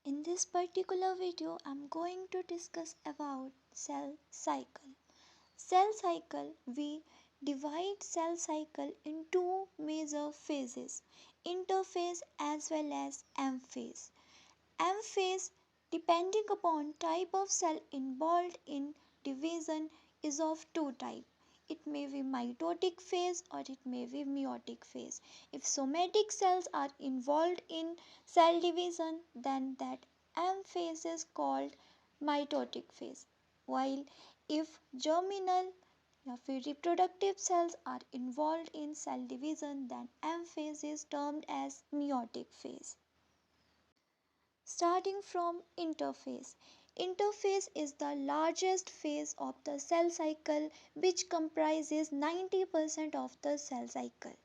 In this particular video, I'm going to discuss about cell cycle. Cell cycle, we divide cell cycle in two major phases, interphase as well as M phase. M phase, depending upon type of cell involved in division, is of two types. It may be mitotic phase or it may be meiotic phase. If somatic cells are involved in cell division, then that M phase is called mitotic phase. While if germinal या फिर reproductive cells are involved in cell division, then M phase is termed as meiotic phase. Starting from interphase. Interphase is the largest phase of the cell cycle which comprises 90% of the cell cycle.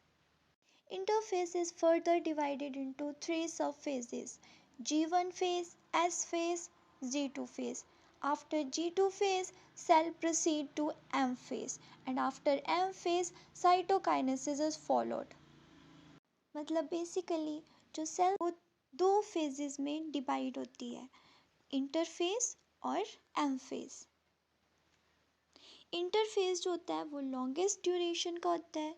Interphase is further divided into three subphases: G1 phase, S phase, G2 phase. After G2 phase, cell proceed to M phase and after M phase, cytokinesis is followed. मतलब basically जो cell वो दो phases में divide होती है, interphase और M phase. Interphase जो होता है वो लॉन्गेस्ट ड्यूरेशन का होता है,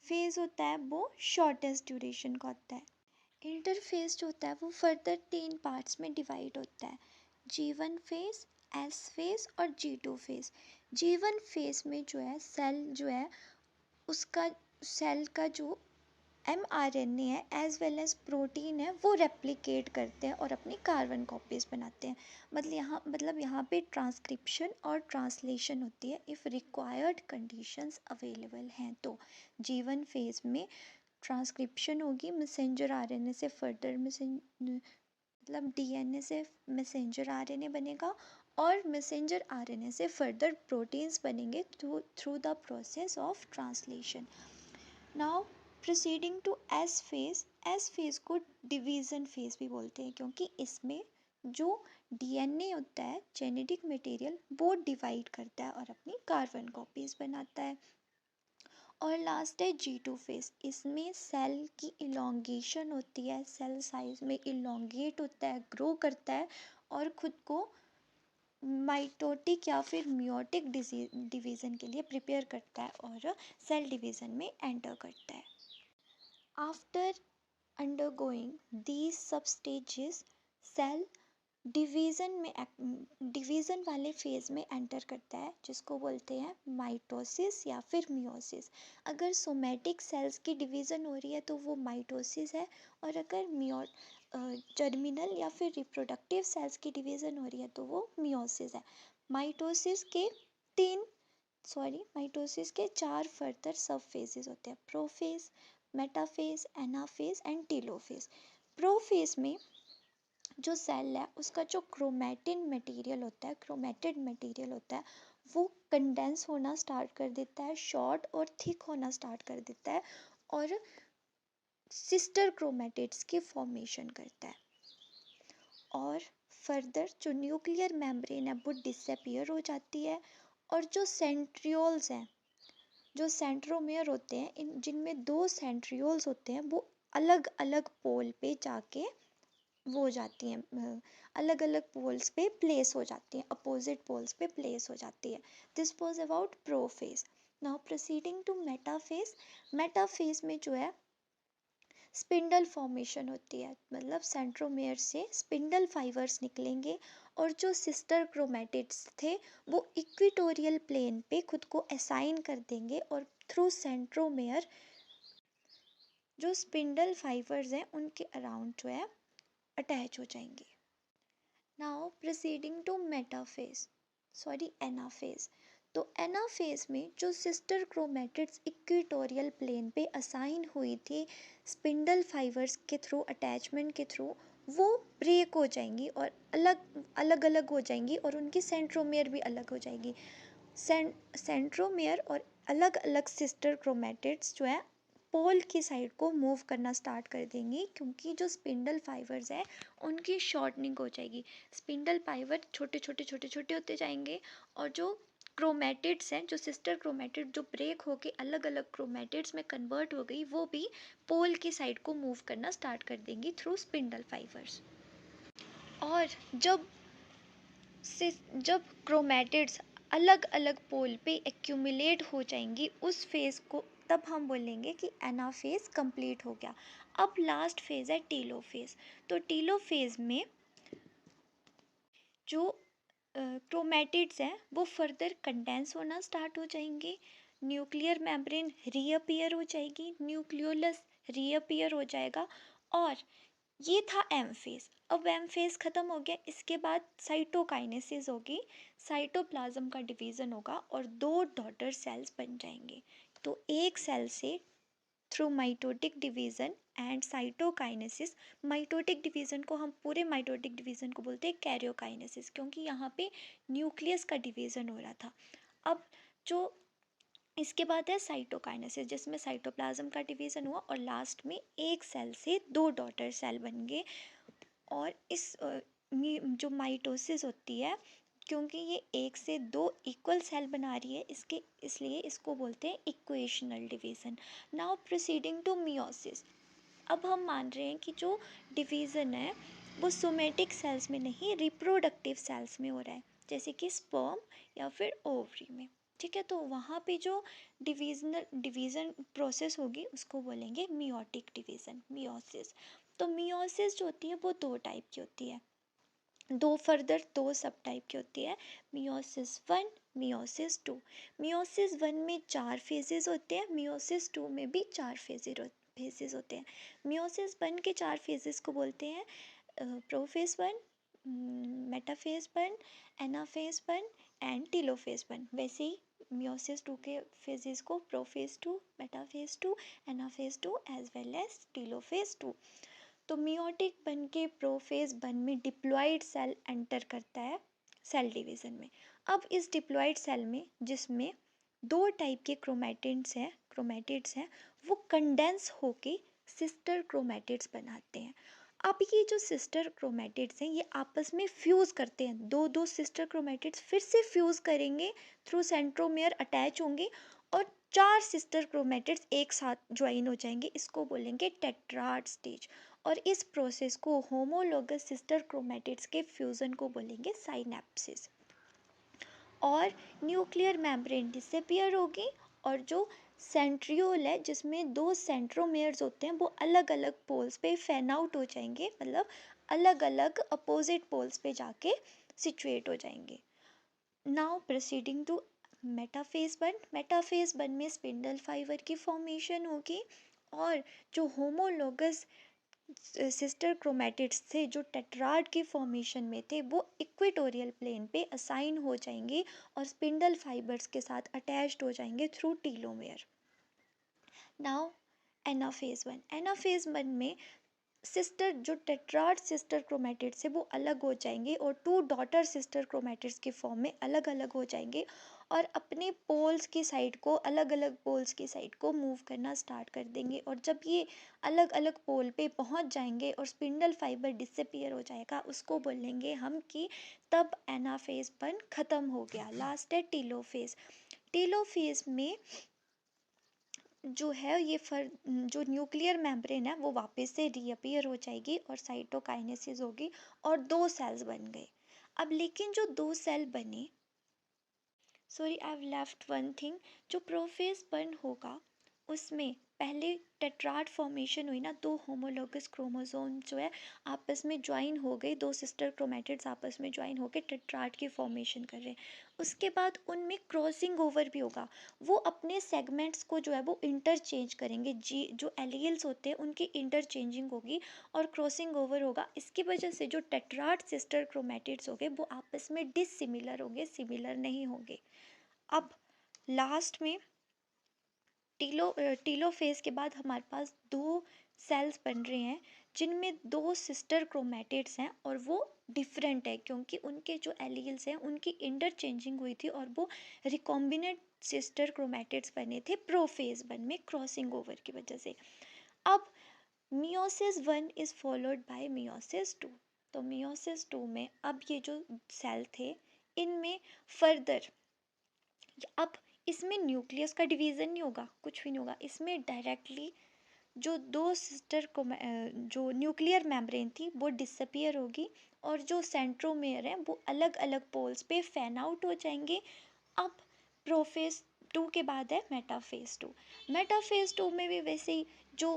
फेज होता है वो शॉर्टेस्ट ड्यूरेशन का होता है. इंटरफेज जो होता है वो फर्दर 3 पार्ट्स में डिवाइड होता है: G1 फेज, एस फेज और G2 फेज. G1 फेज में जो है सेल जो है उसका सेल का जो mRNA है एज वेल एज प्रोटीन है वो रेप्लिकेट करते हैं और अपनी कार्बन कॉपीज बनाते हैं. मतलब यहाँ पे ट्रांसक्रिप्शन और ट्रांसलेशन होती है इफ़ रिक्वायर्ड कंडीशंस अवेलेबल हैं तो. G1 फेज में ट्रांसक्रिप्शन होगी, मैसेंजर आरएनए से फर्दर मतलब डीएनए से मैसेंजर आरएनए बनेगा और मैसेंजर आरएनए से फर्दर प्रोटीन्स बनेंगे through the process of translation. Now proceeding to S phase. S phase को डिवीज़न फेज भी बोलते हैं क्योंकि इसमें जो डीएनए होता है, जेनेटिक मटेरियल, वो डिवाइड करता है और अपनी कार्बन कॉपीज बनाता है. और लास्ट है G2 फेज. इसमें सेल की इलोंगेशन होती है, सेल साइज में इलोंगेट होता है, ग्रो करता है और खुद को माइटोटिक या फिर मियोटिक डिवीज़न के लिए प्रिपेयर करता है और सेल डिवीज़न में एंटर करता है. After undergoing these sub stages, cell division वाले फेज़ में एंटर करता है जिसको बोलते हैं माइटोसिस या फिर मियोसिस. अगर सोमैटिक सेल्स की डिवीज़न हो रही है तो वो माइटोसिस है और अगर जर्मिनल या फिर रिप्रोडक्टिव सेल्स की डिवीज़न हो रही है तो वो मियोसिस है. माइटोसिस के 4 फर्दर सब फेजेस होते हैं: prophase, metaphase, anaphase and telophase. Prophase में जो सेल है उसका जो क्रोमेटिड मटेरियल होता है वो कंडेंस होना स्टार्ट कर देता है, शॉर्ट और थिक होना स्टार्ट कर देता है और सिस्टर क्रोमेटिड्स की फॉर्मेशन करता है. और फर्दर जो न्यूक्लियर मेम्ब्रेन है वो डिसअपीयर हो जाती है और जो सेंट्रियोल्स हैं, जो सेंट्रोमेयर होते हैं, जिनमें 2 सेंट्रियोल्स होते हैं, वो अलग अलग पोल पे जाके वो हो जाती हैं, अलग अलग पोल्स पे प्लेस हो जाती हैं, अपोजिट पोल्स पे प्लेस हो जाती है. This was about prophase. Now proceeding to metaphase. Metaphase में जो है स्पिंडल फॉर्मेशन होती है, मतलब सेंट्रोमेयर से स्पिंडल फाइबर्स निकलेंगे और जो सिस्टर क्रोमेटिड्स थे वो इक्वेटोरियल प्लेन पे खुद को असाइन कर देंगे और थ्रू सेंट्रोमेयर जो स्पिंडल फाइबर्स हैं उनके अराउंड जो है अटैच हो जाएंगे. Now proceeding to anaphase. तो एनाफेज में जो सिस्टर क्रोमेटिड्स इक्वेटोरियल प्लेन पे असाइन हुई थी स्पिंडल फाइबर्स के थ्रू, अटैचमेंट के थ्रू, वो ब्रेक हो जाएंगी और अलग अलग हो जाएंगी और उनकी सेंट्रोमेयर भी अलग हो जाएगी. सेंट्रोमेयर और अलग अलग सिस्टर क्रोमेटिड्स जो है पोल की साइड को मूव करना स्टार्ट कर देंगी क्योंकि जो स्पिंडल फाइबर्स हैं उनकी शॉर्टनिंग हो जाएगी. स्पिंडल फाइबर छोटे होते जाएंगे और जो क्रोमेटिड्स हैं, जो सिस्टर क्रोमेटिड जो ब्रेक होके अलग अलग क्रोमेटिड्स में कन्वर्ट हो गई, वो भी पोल की साइड को मूव करना स्टार्ट कर देंगी थ्रू स्पिंडल फाइबर्स. और जब क्रोमैटिड्स अलग अलग पोल पे एक्यूमुलेट हो जाएंगी उस फेज को, तब हम बोलेंगे कि एनाफेज कंप्लीट हो गया। अब लास्ट फेज है टीलोफेज। तो टीलोफेज में जो क्रोमैटिड्स हैं वो फर्दर कंडेंस होना स्टार्ट हो जाएंगे, न्यूक्लियर मेम्ब्रेन रीअपियर हो जाएगी, न्यूक्लियोलस रीअपियर हो जाएगा। और ये था एम फेज। अब एम फेज ख़त्म हो गया, इसके बाद साइटोकाइनेसिस होगी, साइटोप्लाज्म का डिवीज़न होगा और दो डॉटर सेल्स बन जाएंगे। तो एक सेल से through mitotic division and cytokinesis, mitotic division को हम पूरे माइटोटिक डिवीज़न को बोलते हैं कैरियोकाइनेसिस, क्योंकि यहाँ पे न्यूक्लियस का डिवीज़न हो रहा था। अब जो इसके बाद है साइटोकाइनेसिस, जिसमें साइटोप्लाज्म का डिवीज़न हुआ और लास्ट में एक सेल से दो डॉटर सेल बन गए। और इस जो माइटोसिस होती है, क्योंकि ये एक से दो इक्वल सेल बना रही है, इसलिए इसको बोलते हैं equational division. Now proceeding to meiosis. अब हम मान रहे हैं कि जो डिवीज़न है वो सोमेटिक सेल्स में नहीं, रिप्रोडक्टिव सेल्स में हो रहा है, जैसे कि स्पर्म या फिर ओवरी में। ठीक है, तो वहाँ पे जो डिवीज़न प्रोसेस होगी उसको बोलेंगे मियोटिक डिवीज़न, मियोसिस। तो मियोसिस जो होती है वो दो टाइप की होती है, दो सब टाइप की होती है, मियोसिस 1, मियोसिस 2। मियोसिस 1 में 4 फेजेस होते हैं, मियोसिस 2 में भी 4 फेजेस होते हैं। मियोसिस 1 के 4 फेजेस को बोलते हैं prophase 1, metaphase 1, anaphase 1 and telophase 1। वैसे ही मियोसिस 2 के फेजेस को prophase 2, metaphase 2, anaphase 2 as well as telophase 2। तो मियोटिक बन के प्रोफेज 1 में डिप्लॉइड सेल एंटर करता है सेल डिवीज़न में। अब इस डिप्लॉइड सेल में, जिसमें दो टाइप के क्रोमैटिड्स हैं, वो कंडेंस होके सिस्टर क्रोमैटिड्स बनाते हैं। अब ये जो सिस्टर क्रोमैटिड्स हैं ये आपस में फ्यूज़ करते हैं, दो दो सिस्टर क्रोमैटिड्स फिर से फ्यूज़ करेंगे, थ्रू सेंट्रोमेयर अटैच होंगे और 4 सिस्टर क्रोमैटिड्स एक साथ ज्वाइन हो जाएंगे, इसको बोलेंगे टेट्राड स्टेज। और इस प्रोसेस को होमोलोगस सिस्टर क्रोमैटिड्स के फ्यूज़न को बोलेंगे साइनेप्सिस। और न्यूक्लियर मेम्ब्रेन डिसअपियर होगी और जो सेंट्रियोल है, जिसमें दो सेंट्रोमेयर्स होते हैं, वो अलग अलग पोल्स पे फैन आउट हो जाएंगे, मतलब अलग अलग अपोजिट पोल्स पे जाके सिचुएट हो जाएंगे। नाउ प्रोसीडिंग टू मेटाफेज 1 में स्पिंडल फाइबर की फॉर्मेशन होगी और जो होमोलोगस सिस्टर क्रोमैटिड्स थे जो टेट्राड की फॉर्मेशन में थे वो इक्वेटोरियल प्लेन पे असाइन हो जाएंगे और स्पिंडल फाइबर्स के साथ अटैच्ड हो जाएंगे थ्रू टीलोमेयर। नाउ एनाफेज 1 में सिस्टर जो टेट्राड सिस्टर क्रोमैटिड्स है वो अलग हो जाएंगे और टू डॉटर सिस्टर क्रोमैटिड्स की फॉर्म में अलग अलग हो जाएंगे और अपने पोल्स की साइड को, अलग अलग पोल्स की साइड को मूव करना स्टार्ट कर देंगे। और जब ये अलग अलग पोल पे पहुंच जाएंगे और स्पिंडल फाइबर डिसअपियर हो जाएगा, उसको बोलेंगे हम कि तब एनाफेज 1 ख़त्म हो गया। लास्ट है टीलोफेज। टीलोफेज में जो है ये जो न्यूक्लियर मेम्ब्रेन है वो वापस से रीअपियर हो जाएगी और साइटोकाइनेसिस होगी और दो सेल्स बन गए। अब लेकिन जो दो सेल बने, sorry I have left one thing, जो प्रोफेज 1 होगा उसमें पहले टेट्राड फॉर्मेशन हुई ना, दो होमोलोगस क्रोमोसोम जो है आपस में ज्वाइन हो गए, दो सिस्टर क्रोमैटिड्स आपस में ज्वाइन होकर टेट्राड की फॉर्मेशन कर रहे हैं। उसके बाद उनमें क्रॉसिंग ओवर भी होगा, वो अपने सेगमेंट्स को जो है वो इंटरचेंज करेंगे, जी जो एलील्स होते हैं उनकी इंटरचेंजिंग होगी और क्रॉसिंग ओवर होगा। इसकी वजह से जो टेट्राड सिस्टर क्रोमैटिड्स होंगे वो आपस में डिसिमिलर होंगे, सिमिलर नहीं होंगे। अब लास्ट में टीलोफेज के बाद हमारे पास दो सेल्स बन रहे हैं जिनमें दो सिस्टर क्रोमैटिड्स हैं और वो डिफरेंट है क्योंकि उनके जो एलील्स हैं उनकी इंटरचेंजिंग हुई थी और वो रिकॉम्बिनेंट सिस्टर क्रोमैटिड्स बने थे प्रोफेज 1 में क्रॉसिंग ओवर की वजह से। अब meiosis 1 is followed by meiosis 2। तो मियोसिस 2 में अब ये जो सेल थे इनमें फर्दर, अब इसमें न्यूक्लियस का डिवीज़न नहीं होगा, कुछ भी नहीं होगा, इसमें डायरेक्टली जो दो सिस्टर को जो न्यूक्लियर मेम्ब्रेन थी वो डिसअपियर होगी और जो सेंट्रोमेयर है वो अलग अलग पोल्स पे फैन आउट हो जाएंगे। अब प्रोफेज 2 के बाद है मेटाफेज 2। मेटाफेज 2 में भी वैसे ही जो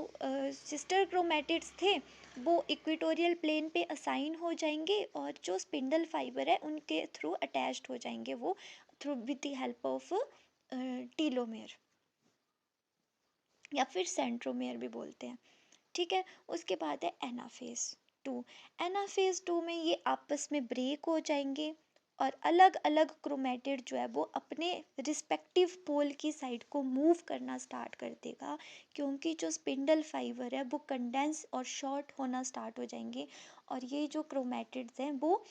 सिस्टर क्रोमेटिड्स थे वो इक्वेटोरियल प्लेन पे असाइन हो जाएंगे और जो स्पिंडल फाइबर है उनके थ्रू अटैच्ड हो जाएंगे वो through with the help of telomere या फिर सेंट्रोमेयर भी बोलते हैं। ठीक है, उसके बाद है एनाफेज 2। एनाफेज 2 में ये आपस में ब्रेक हो जाएंगे और अलग अलग क्रोमेटिड जो है वो अपने रिस्पेक्टिव पोल की साइड को मूव करना स्टार्ट कर देगा, क्योंकि जो स्पिंडल फाइबर है वो कंडेंस और शॉर्ट होना स्टार्ट हो जाएंगे और ये जो क्रोमेटिड्स हैं वो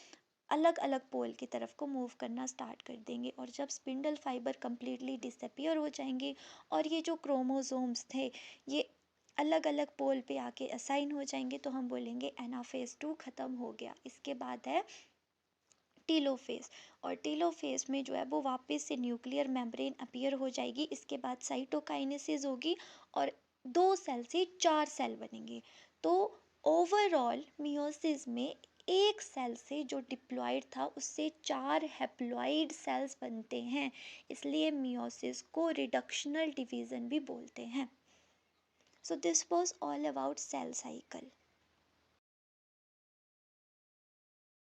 अलग अलग पोल की तरफ को मूव करना स्टार्ट कर देंगे। और जब स्पिंडल फाइबर कम्प्लीटली डिसअपियर हो जाएंगे और ये जो क्रोमोसोम्स थे ये अलग अलग पोल पे आके असाइन हो जाएंगे तो हम बोलेंगे एनाफेज 2 ख़त्म हो गया। इसके बाद है टीलोफेज, और टीलोफेज में जो है वो वापस से न्यूक्लियर मेम्ब्रेन अपीयर हो जाएगी। इसके बाद साइटोकाइनेसिस होगी और 2 सेल से 4 सेल बनेंगे। तो ओवरऑल मियोसिस में एक सेल से जो डिप्लॉइड था उससे 4 हैप्लॉइड सेल्स बनते हैं, इसलिए मियोसिस को रिडक्शनल डिवीज़न भी बोलते हैं। So this was all about cell cycle.